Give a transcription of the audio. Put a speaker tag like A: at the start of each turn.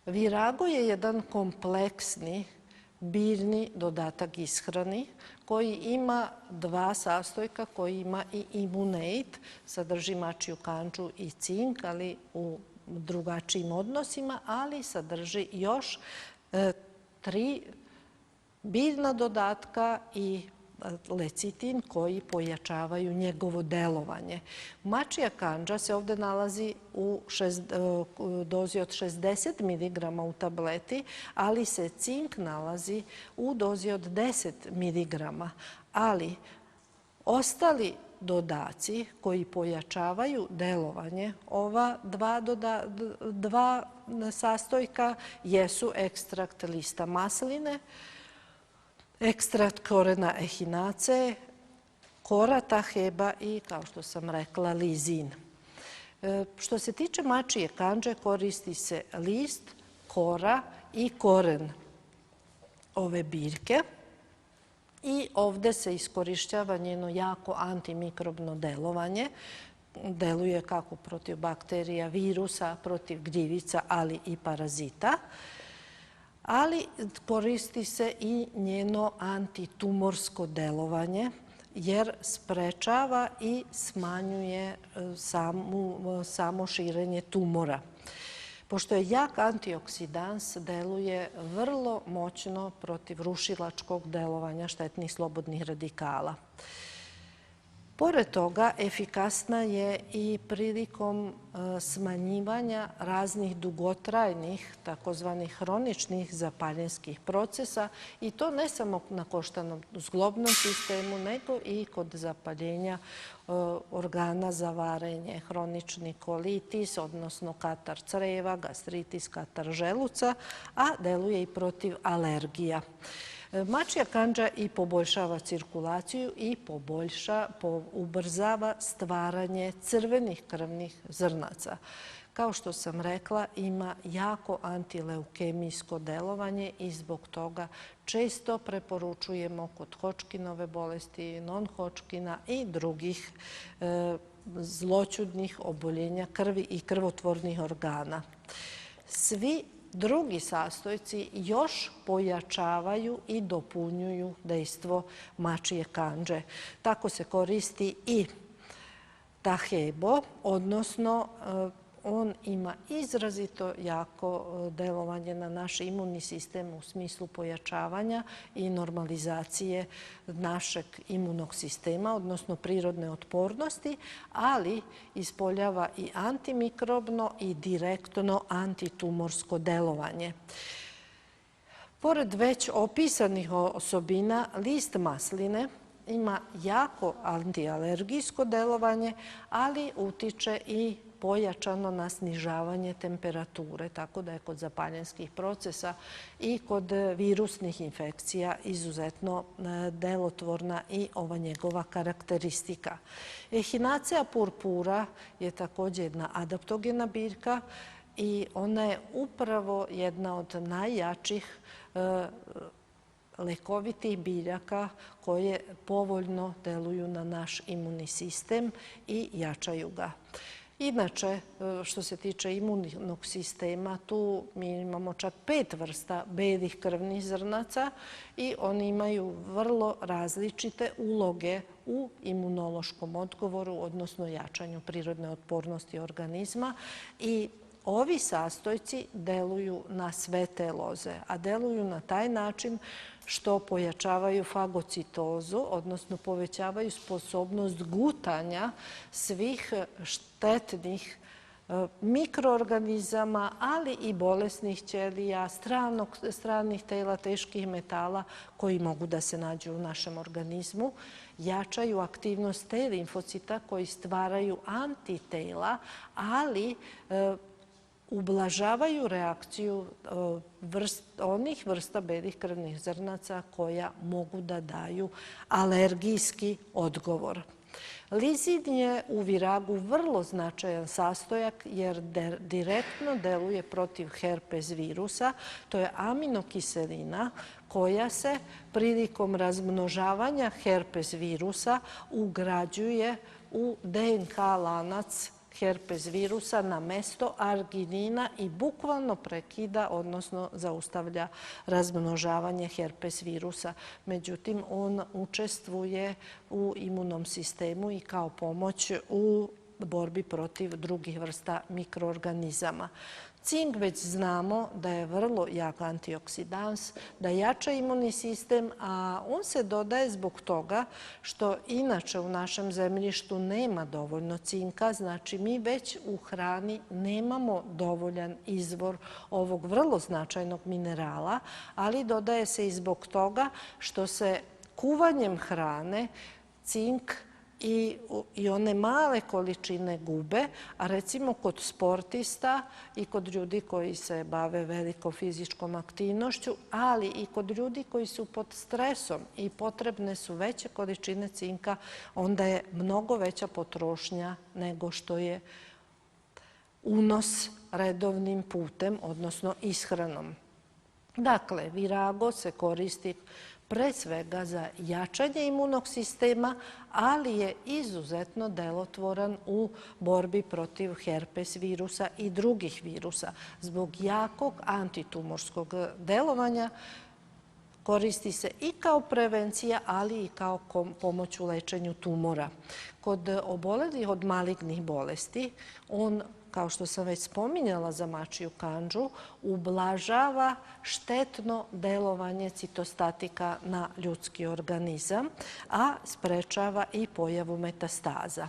A: Virago je jedan kompleksni biljni dodatak ishrani koji ima dva sastojka, koji ima i imuneit, sadrži mačiju kandžu i cink, ali u drugačijim odnosima, ali sadrži još 3 biljna dodatka i lecitin koji pojačavaju njegovo delovanje. Mačija kandža se ovdje nalazi u dozi od 60 mg u tableti, ali se cink nalazi u dozi od 10 mg. Ali ostali dodaci koji pojačavaju delovanje ova dva sastojka jesu ekstrakt lista masline, ekstrakt korena ehinace, kora taheba i, kao što sam rekla, lizin. Što se tiče mačije kandže, koristi se list, kora i koren ove biljke. I ovdje se iskorišćava njeno jako antimikrobno delovanje. Deluje kako protiv bakterija, virusa, protiv gljivica, ali i parazita. Ali koristi se i njeno antitumorsko delovanje jer sprečava i smanjuje samo širenje tumora. Pošto je jak antioksidans, deluje vrlo moćno protiv rušilačkog delovanja štetnih slobodnih radikala. Pored toga, efikasna je i prilikom smanjivanja raznih dugotrajnih, takozvanih hroničnih zapaljenskih procesa i to ne samo na koštanom zglobnom sistemu, nego i kod zapaljenja organa za varenje, hronični kolitis, odnosno katar creva, gastritis, katar želuca, a deluje i protiv alergija. Mačija kandža i poboljšava cirkulaciju i ubrzava stvaranje crvenih krvnih zrnaca. Kao što sam rekla, ima jako antileukemijsko delovanje i zbog toga često preporučujemo kod Hodgkinove bolesti, non-Hodgkina i drugih zloćudnih oboljenja krvi i krvotvornih organa. Svi drugi sastojci još pojačavaju i dopunjuju dejstvo mačije kandže. Tako se koristi i tahebo, odnosno on ima izrazito jako delovanje na naš imunni sistem u smislu pojačavanja i normalizacije našeg imunog sistema, odnosno prirodne otpornosti, ali ispoljava i antimikrobno i direktno antitumorsko delovanje. Pored već opisanih osobina, list masline ima jako antialergijsko delovanje, ali utiče i pojačano na snižavanje temperature, tako da je kod zapaljenskih procesa i kod virusnih infekcija izuzetno delotvorna i ova njegova karakteristika. Echinacea purpura je također jedna adaptogena biljka i ona je upravo jedna od najjačih lekovitih biljaka koje povoljno deluju na naš imunni sistem i jačaju ga. Inače, što se tiče imunnog sistema, tu mi imamo čak 5 vrsta belih krvnih zrnaca i oni imaju vrlo različite uloge u imunološkom odgovoru, odnosno jačanju prirodne otpornosti organizma i ovi sastojci deluju na sve te loze, a deluju na taj način što pojačavaju fagocitozu, odnosno povećavaju sposobnost gutanja svih štetnih mikroorganizama, ali i bolesnih ćelija, stranih tela, teških metala koji mogu da se nađu u našem organizmu. Jačaju aktivnost T limfocita koji stvaraju antitela, ali ublažavaju reakciju onih vrsta belih krvnih zrnaca koja mogu da daju alergijski odgovor. Lizin je u viragu vrlo značajan sastojak jer direktno deluje protiv herpes virusa. To je aminokiselina koja se prilikom razmnožavanja herpes virusa ugrađuje u DNK lanac herpes virusa na mesto arginina i bukvalno prekida, odnosno zaustavlja razmnožavanje herpes virusa. Međutim, on učestvuje u imunom sistemu i kao pomoć u borbi protiv drugih vrsta mikroorganizama. Cink već znamo da je vrlo jak antioksidans, da jača imunni sistem, a on se dodaje zbog toga što inače u našem zemljištu nema dovoljno cinka. Znači, mi već u hrani nemamo dovoljan izvor ovog vrlo značajnog minerala, ali dodaje se i zbog toga što se kuvanjem hrane cink i one male količine gube, a recimo kod sportista i kod ljudi koji se bave velikom fizičkom aktivnošću, ali i kod ljudi koji su pod stresom i potrebne su veće količine cinka, onda je mnogo veća potrošnja nego što je unos redovnim putem, odnosno ishranom. Dakle, Virago se koristi pre svega za jačanje imunog sistema, ali je izuzetno delotvoran u borbi protiv herpes virusa i drugih virusa. Zbog jakog antitumorskog delovanja koristi se i kao prevencija, ali i kao pomoć u lečenju tumora. Kod obolelih od malignih bolesti, on, kao što sam već spominjala za mačiju kandžu, ublažava štetno delovanje citostatika na ljudski organizam, a sprečava i pojavu metastaza.